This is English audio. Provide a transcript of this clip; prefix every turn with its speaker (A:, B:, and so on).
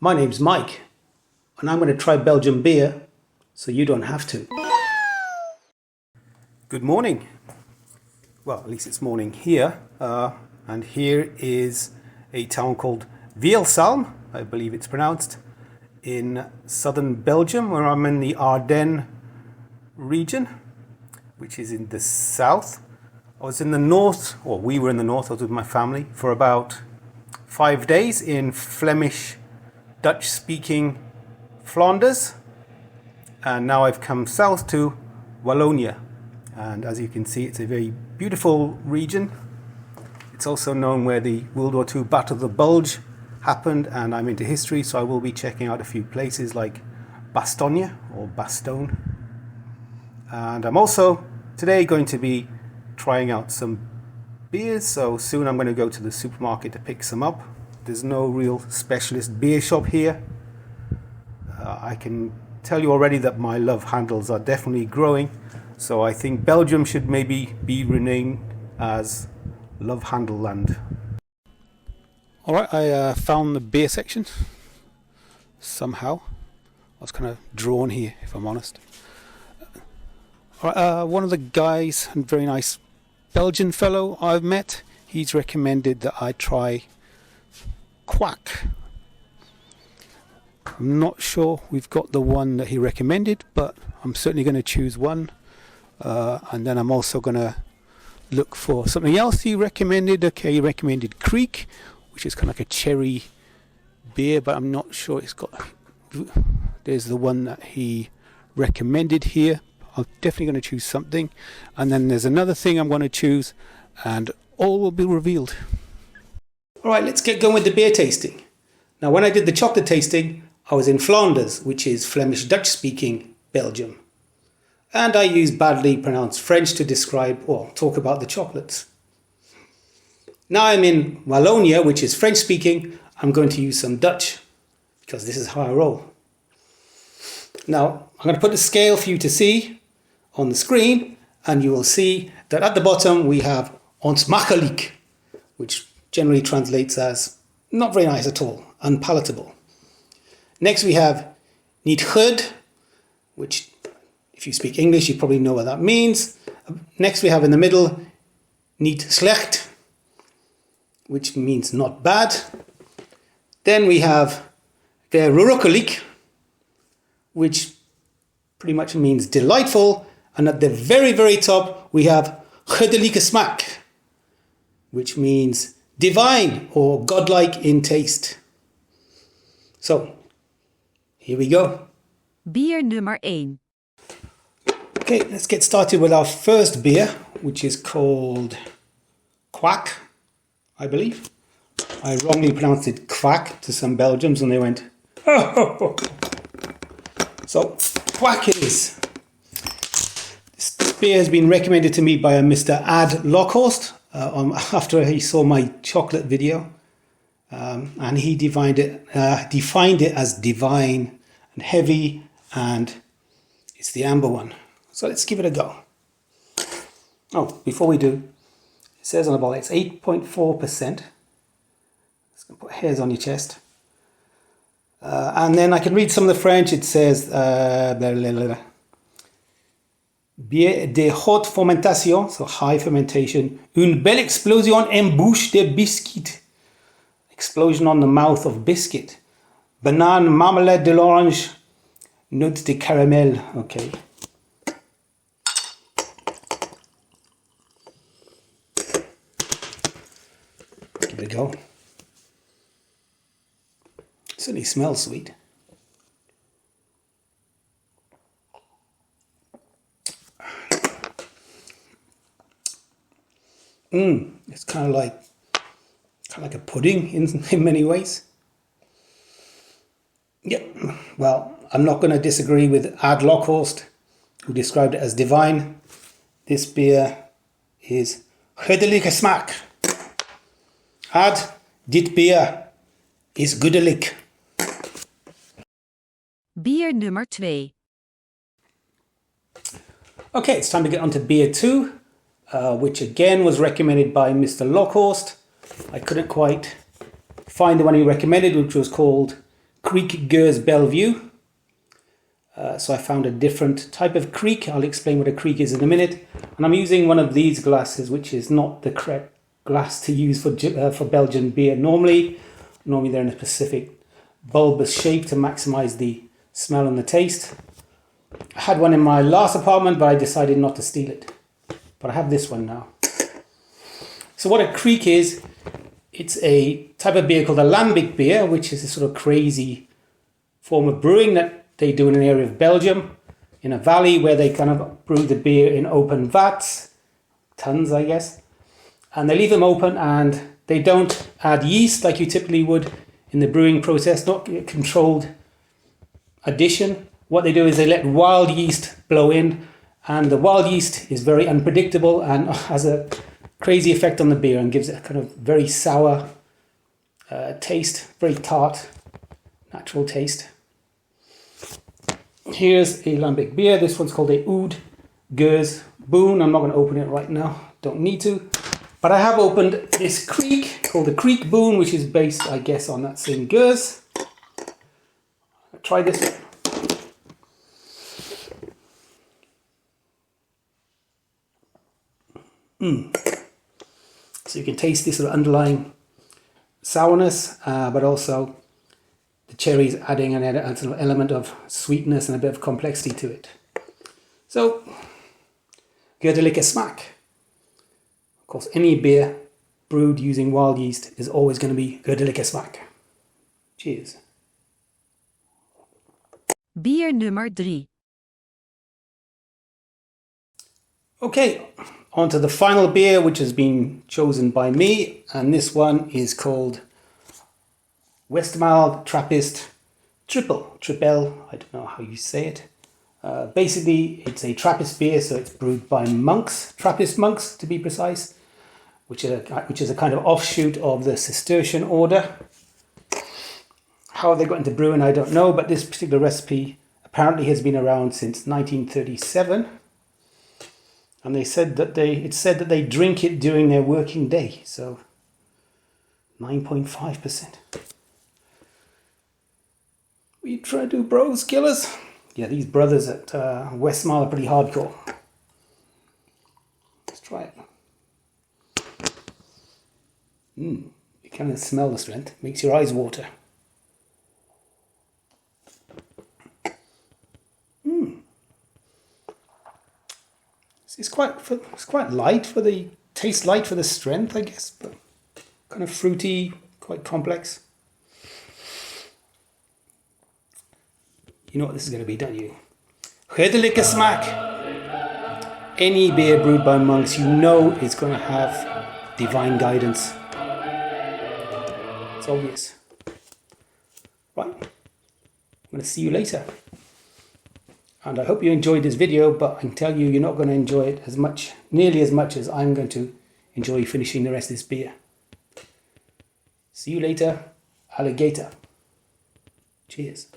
A: My name's Mike, and I'm going to try Belgian beer so you don't have to. Good morning. Well, at least it's morning here. And here is a town called Vielsalm, I believe it's pronounced, in southern Belgium, where I'm in the Ardennes region, which is in the south. I was in the north, or we were in the north, I was with my family for about 5 days in Flemish, Dutch-speaking Flanders, and now I've come south to Wallonia, and as you can see, it's a very beautiful region. It's also known where the World War II Battle of the Bulge happened, and I'm into history, so I will be checking out a few places like Bastogne or Bastogne. And I'm also today going to be trying out some beers, so soon I'm going to go to the supermarket to pick some up. There's no real specialist beer shop here. I can tell you already that my love handles are definitely growing, so I think Belgium should maybe be renamed as Love Handle Land. Alright, I found the beer section somehow. I was kind of drawn here, if I'm honest. Alright, one of the guys, a very nice Belgian fellow I've met, he's recommended that I try Quack. I'm not sure we've got the one that he recommended, but I'm certainly going to choose one. And then I'm also going to look for something else he recommended. Okay, he recommended Creek, which is kind of like a cherry beer, but I'm not sure it's got... There's the one that he recommended here. I'm definitely going to choose something. And then there's another thing I'm going to choose, and all will be revealed. Alright, let's get going with the beer tasting. Now, when I did the chocolate tasting, I was in Flanders, which is Flemish Dutch-speaking Belgium. And I used badly pronounced French to describe or talk about the chocolates. Now I'm in Wallonia, which is French-speaking. I'm going to use some Dutch, because this is how I roll. Now, I'm going to put the scale for you to see on the screen, and you will see that at the bottom we have onsmakelijk, which generally translates as not very nice at all, unpalatable. Next we have niet goed, which if you speak English you probably know what that means. Next we have in the middle niet slecht, which means not bad. Then we have verrukkelijk, which pretty much means delightful. And at the very, very top we have godelijke smaak, which means divine or godlike in taste. So, here we go.
B: Bier nummer 1.
A: Okay, let's get started with our first beer, which is called Quack, I believe. I wrongly pronounced it Quack to some Belgians and they went, oh. So, Quack it is. This beer has been recommended to me by a Mr. AdLockhorst after he saw my chocolate video. And he defined it as divine and heavy, and it's the amber one. So let's give it a go. Oh, before we do, it says on the bottle it's 8.4%. It's going to put hairs on your chest. And then I can read some of the French. It says bière de haute fermentation, so high fermentation, une belle explosion en bouche de biscuit. Explosion on the mouth of biscuit. Banane, marmalade de l'orange, notes de caramel. Okay. Give it a go. Certainly smells sweet. It's kind of like a pudding in many ways. Yeah, well, I'm not going to disagree with AdLockhorst, who described it as divine. This beer is godelijke smaak. Dit bier is godelijk.
B: Bier nummer 2.
A: Okay, it's time to get on to beer 2, which again was recommended by Mr. Lockhorst. I couldn't quite find the one he recommended, which was called Kriek Gers Bellevue. So I found a different type of Kriek. I'll explain what a Kriek is in a minute. And I'm using one of these glasses, which is not the correct glass to use for Belgian beer. Normally they're in a specific bulbous shape to maximize the smell and the taste. I had one in my last apartment, but I decided not to steal it. But I have this one now. So what a Kriek is, it's a type of beer called a lambic beer, which is a sort of crazy form of brewing that they do in an area of Belgium, in a valley where they kind of brew the beer in open vats, tons I guess, and they leave them open and they don't add yeast like you typically would in the brewing process, not a controlled addition. What they do is they let wild yeast blow in, and the wild yeast is very unpredictable and has a crazy effect on the beer and gives it a kind of very sour taste, very tart, natural taste. Here's a lambic beer. This one's called a Oud Gers Boon. I'm not going to open it right now. Don't need to. But I have opened this Kriek called the Kriek Boon, which is based, I guess, on that same Gers. I'll try this one. So you can taste this sort of underlying sourness, but also the cherries adding an element of sweetness and a bit of complexity to it. So, gördelijke smaak. Of course, any beer brewed using wild yeast is always going to be gördelijke smaak. Cheers.
B: Bier nummer 3.
A: Okay, on to the final beer, which has been chosen by me, and this one is called Westmaal Trappist Triple, I don't know how you say it. Basically, it's a Trappist beer, so it's brewed by monks, Trappist monks to be precise, which is a kind of offshoot of the Cistercian order. How they got into brewing, I don't know, but this particular recipe apparently has been around since 1937, and it's said that they drink it during their working day, so 9.5%. What you try to do, bros, killers? Yeah, these brothers at Westmaal are pretty hardcore. Let's try it. You kind of smell the strength. Makes your eyes water. It's quite light for the taste, light for the strength, I guess, but kind of fruity, quite complex. You know what this is going to be, don't you? Gördelijke smaak. Any beer brewed by monks, you know it's going to have divine guidance. It's obvious. Right. I'm going to see you later. And I hope you enjoyed this video, but I can tell you you're not going to enjoy it nearly as much as I'm going to enjoy finishing the rest of this beer. See you later, alligator. Cheers.